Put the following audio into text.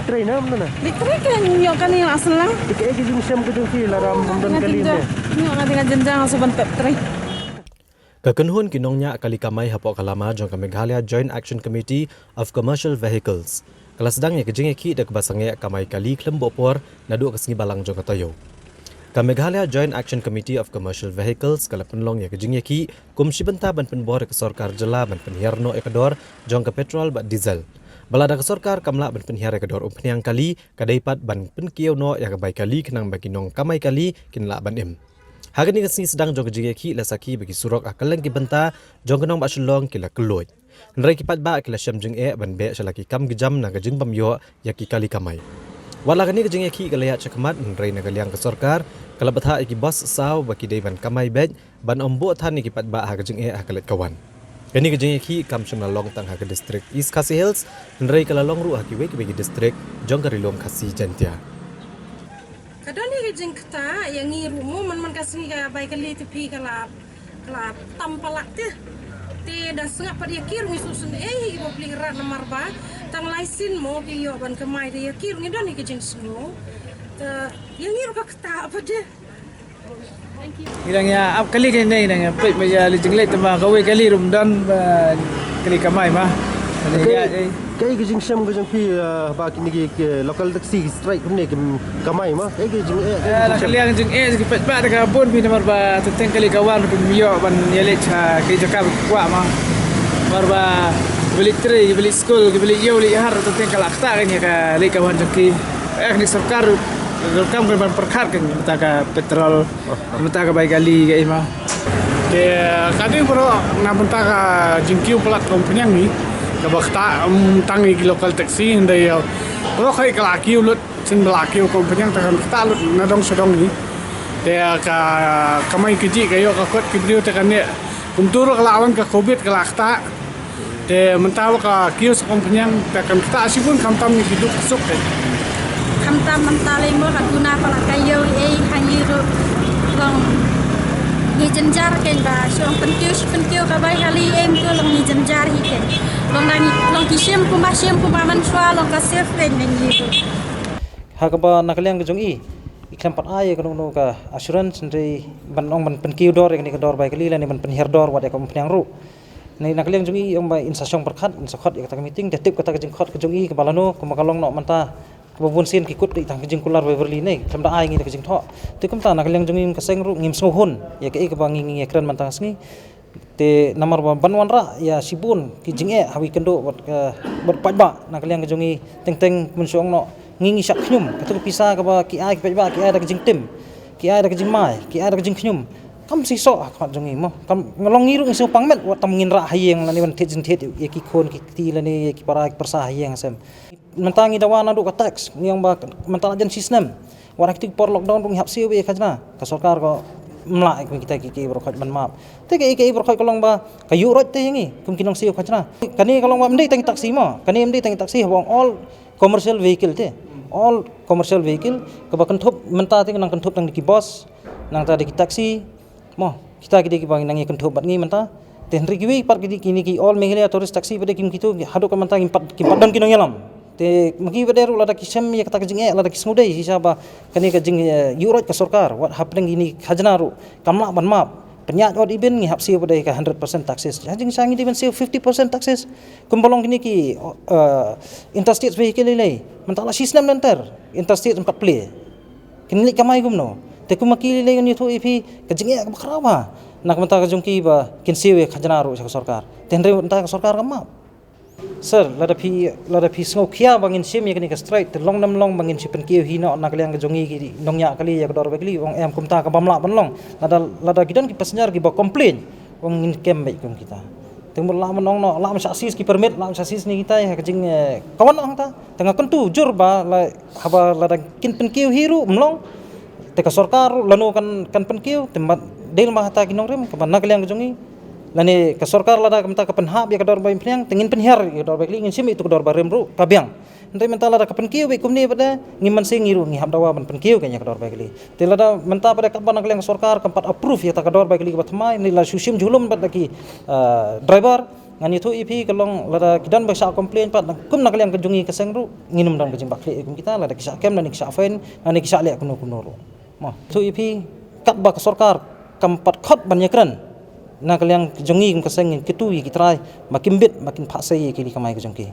Train na mana? Dikri kan nyok kan yang asal lang. Tikai ke jung siam ke jung fi laram dan kali ni. Nyok na dengan jenjang asuban pep train. Kakenhun kinongnya kali kamai hapok kalama jong ka Meghalaya Joint Action Committee of Commercial Vehicles. Kala sedang ya kejeng ki dak basangnya kamai kali klembopor nadu kesengi balang jong katayo. Ka Meghalaya Joint Action Committee of Commercial Vehicles kala penlong ya kejeng ki kum sibenta ban penbor ke sorkar jela ban penhiarno ekador jong ka petrol ba diesel. Balada ke sorkar kamla ban penhiar ekador umpniang kali kadaipat ban penkieu no ya ka bai kali kenang bagi nong kamai kali kinla ban im. Hari ini kesini sedang jong kejegi ki la saki bagi surok akalang ki benta jong kenong ba shlong ki la keloi. Nrai ki pat ba ki la syam jeng e ban be shalaki kam gejam na gejeng pamyo ya ki kali kamai. Wala kani kejeng ki kalaya chakmat nrai na galiang ke sorkar kala batha ki bos saw baki dei ban kamai bej ban ombo than ni ki pat ba ha gejeng e akalet kawan. Kani kejeng ki kam syam long tang ha ke district East Khasi Hills nrai kala long ru ha ki we ki bagi district jong karilom Khasi Jantia. Kadang ni kejeng kata yang ni rumu man kasih ka baik kali tepi kala tampalak teh. Te dah sengap pada kir ni susun ibu beli rat nomor ba tang laisin mo biyo ban kemai dia kir ni dah ni kejeng semua. Yang ni ruka kata apa dia? Ilangnya ap kali kene ilangnya pet baja li jenglek tama kawe kali rumdan kali kamai mah. Kai ke jung siam ke jung fi ba kini ke local taxi strike ni ke kamai mah. Kai ke jung La kali yang jeng ki pet ba dekat pun pi nomor ba tentang kali kawan ke miyo ban yele cha ke jakab kuat mah. Nomor ba beli tri beli school beli yo li har tentang kalakta kan ya ka li kawan jeki ni sarkar kam kan perkar kan mentaka petrol mentaka baik kali ke mah. Kadang kalau nak mentaka jengkiu pelat kompanyang ni kabakta tangi ki local taxi ndai kalau kai kelaki ulut sin belaki kompanyang takan kita ulut nadong sedong ni dia ka kamai keji kayo ka kot kibrio takan ne kumturo kalawan ka covid kalakta de mentawa ka kios kompanyang takan kita asipun kamtam ni hidup sok kan Kamta mentale mo kaduna pala kayo hangiru long ni jenjar ken ba syong pentiu ka bai kali ko long ni jenjar hi ken long kisem kuma man shwa long ka sef ken ni Hakaba nakaliang kejong iklan pat ay kanong no ka assurance ndai ban penkiu dor ni ka dor bai kali la ni ban penhiar dor wad ka penhiang ru ni nakaliang jong ong bai insasyong perkhat insakhat ya ka meeting tetip kata kejeng khat kejong ka balano kumakalong no manta kebun sin kikut di tang kejeng kular Beverly ni kamda ai ngi kejeng tho te kamta nakaliang jong kaseng ru ngim sohun ya ke ka bangi ngi ekran manta sngi te nomor banwan ra ya sibun kejeng hawi kendo bot pajba nakaliang kejong teng munsyong no ngingi sak knyum katu pisah ka ba ki ai pajba ki ai da kejeng tim ki ai da kejeng mai ki ai da kejeng knyum kam si so ka jong mo kam ngalong ngiru ngi so pangmet wat tam ngin ra hayeng la ni ban thet ya ki khon ki ti la ni ki para persah hayeng sem mentangi dawana du ka tax yang ba mentang jen sistem warak tik por lockdown rung hapsi we khajna ka sarkar ko mla kita ki berkhaj ban map te ke berkhaj kolong ba ka yurot te ngi kum kinong siu khajna kani kolong ba mdei tang taksi mo kani mdei tang taksi hawang all commercial vehicle te all commercial vehicle ka ba kanthop menta te nang kanthop nang ki bus nang ta ki taksi mo kita ki bang nang kanthop bat ngi menta ten rigiwi par kini ki all Meghalaya tourist taxi pada kim kitu hadu ka menta kim padam kinong yalam te magi bederu lada kisem ya kata kejing lada kismudai hisaba kani kejing yurot ka sarkar what happening ini khajna ru kamla ban map penyat od iben ngi hapsi pada ka 100% taxes jing sangi diben save 50% taxes kumbolong kini ki interstate vehicle ile mentala sistem nanter interstate 4 play kini kamai gumno te kumaki ile ni thu ipi kejing ka bakraba nak menta kejung ki ba kinsiwe khajna ru sa sarkar tenre menta ka sarkar ka map Sir, lada pi sngau kia bangin sim ya kini ka straight long nam long bangin si penkiu hino nak liang kejongi ki nongnya kali ya kedor bekli wong em kumta ka bamla banlong lada gidan ki passenger ki ba complain wong in kem baik kum kita temur la menong no la sasis ki permit la sasis ni kita ya kejing kawan ong ta tengah kentu jur ba la haba lada kin penkiu hiru mlong te ka sarkar lanu kan penkiu tempat del ma hata kinong rem ka nak liang kejongi lani ka sarkar lada kamta ka penhab ya kador bai pniang tengin penhiar ya kador bai ngin sim itu kador barem ru kabiang ndai menta lada ka penkiu bai kumni pada ngiman sing ngiru ngi habdawa ban penkiu kanya kador bai kali te lada menta pada kaban nak leng sarkar kampat approve ya ta kador bai kali bathmai ni la susim julum bat lagi driver ngani thu ipi kalong lada kidan ba sha complain pat kum nak liang kejungi keseng ru nginum dam kejing bakli kum kita lada kisah kem dan kisah fain ani kisah lek kuno kuno ru ma thu ipi kat ba sarkar kampat khot banyakran nak liang kejungi kum keseng kitui kitrai makin bit makin phasai ki kamai kejung ki